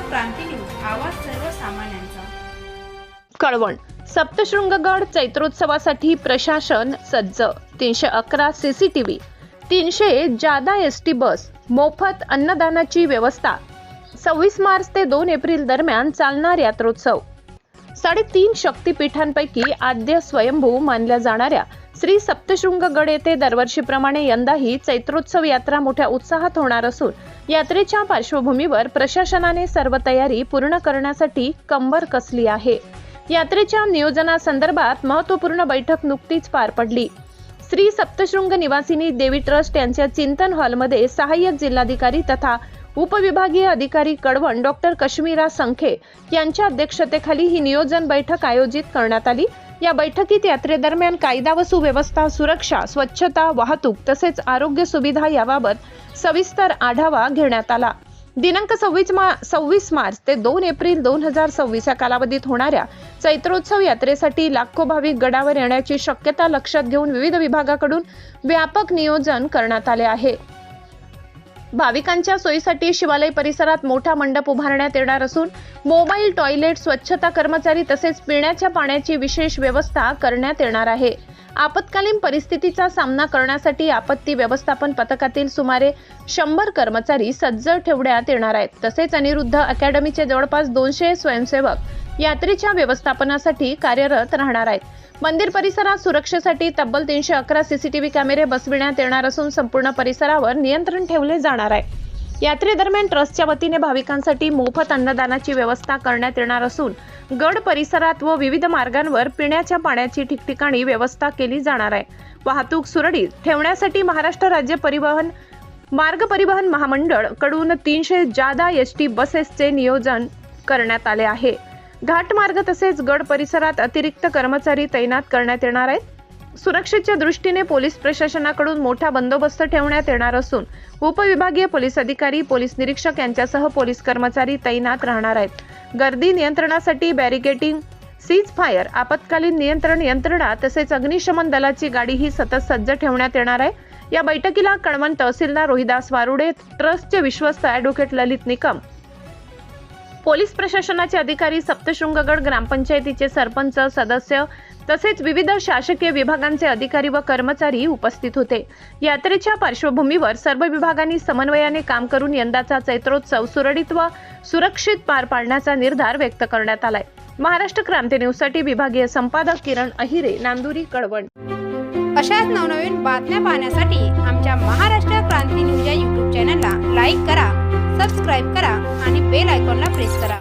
क्रांती news, आवाज सर्वसामान्यांचा। कळवण सप्तशृंगगड चैत्रोत्सवासाठी प्रशासन सज्ज। 311 सीसीटीव्ही, 300 जादा एसटी बस, मोफत अन्नदानाची व्यवस्था। 26 मार्च ते 2 एप्रिल दरम्यान चालणार यात्रोत्सव। 3.5 शक्तिपीठांपैकी आद्य स्वयंभू मानल्या जाणाऱ्या श्री सप्तशृंगगड येथे दरवर्षीप्रमाणे यंदाही चैत्रोत्सव यात्रा मोठ्या उत्साहात होणार असून यात्रेच्या पार्श्वभूमीवर प्रशासनाने सर्व तयारी पूर्ण करण्यासाठी कंबर कसली आहे। यात्रेच्या नियोजनासंदर्भात महत्त्वपूर्ण बैठक नुकतीच पार पडली। श्री सप्तशृंग निवासिनी देवी ट्रस्ट यांच्या चिंतन हॉलमध्ये सहाय्यक जिल्हाधिकारी तथा उपविभागीय अधिकारी कळवण डॉक्टर कश्मीरा संखे यांच्या अध्यक्षतेखाली ही नियोजन बैठक आयोजित करण्यात आली। या बैठकीत यात्रेदरम्यान कायदा व सुव्यवस्था, सुरक्षा, स्वच्छता, वाहतूक तसेच आरोग्य सुविधा याबाबत सविस्तर आढावा घेण्यात आला। दिनांक 26 मार्च ते 2 एप्रिल 2026 या कालावधीत होणाऱ्या चैत्रोत्सव यात्रेसाठी लाखो भाविक गडावर येण्याची शक्यता लक्षात घेऊन विविध विभागाकडून व्यापक नियोजन करण्यात आले आहे। भाविकांच्या सोयीसाठी शिवालय परिसरात मोठा मंडप उभारण्यात येणार असून मोबाईल, टॉयलेट, स्वच्छता कर्मचारी तसेच पिण्याच्या पाण्याची विशेष व्यवस्था करण्यात येणार आहे। आपत्कालीन परिस्थितीचा सामना करण्यासाठी आपत्ती व्यवस्थापन पथकातील सुमारे 100 कर्मचारी सज्ज ठेवण्यात येणार आहेत। तसेच अनिरुद्ध अकॅडमीचे जवळपास 200 स्वयंसेवक यात्रेच्या व्यवस्थापनासाठी कार्यरत राहणार आहेत। मंदिर परिसरात सुरक्षेसाठी तब्बल 311 सीसीटीव्ही कॅमेरे बसविण्यात येणार असून संपूर्ण परिसरावर नियंत्रण ठेवले जाणार आहे। यात्रेदरम्यान ट्रस्टच्या वतीने भाविकांसाठी मोफत अन्नदानाची व्यवस्था करण्यात येणार असून गड परिसरात व विविध मार्गांवर पिण्याच्या पाण्याची ठिकठिकाणी व्यवस्था केली जाणार आहे। वाहतूक सुरळीत ठेवण्यासाठी महाराष्ट्र राज्य मार्ग परिवहन महामंडळ कडून 300 जादा एसटी बसेसचे नियोजन करण्यात आले आहे। घाटमार्ग तसेच गड परिसरात अतिरिक्त कर्मचारी तैनात करण्यात येणार आहेत। सुरक्षेच्या दृष्टीने पोलीस प्रशासनाकडून मोठा बंदोबस्त ठेवण्यात येणार असून उपविभागीय पोलीस अधिकारी, पोलीस निरीक्षक यांच्यासह पोलीस कर्मचारी तैनात राहणार आहेत। गर्दी नियंत्रणासाठी बॅरिकेडिंग, सीज फायर, आपत्कालीन नियंत्रण यंत्रणा तसेच अग्निशमन दलाची गाडीही सतत सज्ज ठेवण्यात येणार आहे। या बैठकीला कळवण तहसीलदार रोहिदास वारुडे, ट्रस्टचे विश्वस्त ॲडव्होकेट ललित निकम, पोलीस प्रशासनाचे अधिकारी, सप्तशृंगगड ग्रामपंचायतीचे सरपंच, सदस्य तसेच विविध शासकीय विभागांचे अधिकारी व कर्मचारी उपस्थित होते। यात्रेच्या पार्श्वभूमीवर सर्व विभागांनी समन्वयाने काम करून यंदाचा चैत्रोत्सव सुरळीत व सुरक्षित पार पाडण्याचा निर्धार व्यक्त करण्यात आलाय। महाराष्ट्र क्रांती न्यूजसाठी विभागीय संपादक किरण अहिरे, नांदुरी, कळवण। अशाच नवनवीन बातम्या पाहण्यासाठी आमच्या महाराष्ट्र क्रांती न्यूज या YouTube चॅनलला लाईक करा, सबस्क्राईब करा आणि बेल आयकॉनला प्रेस करा।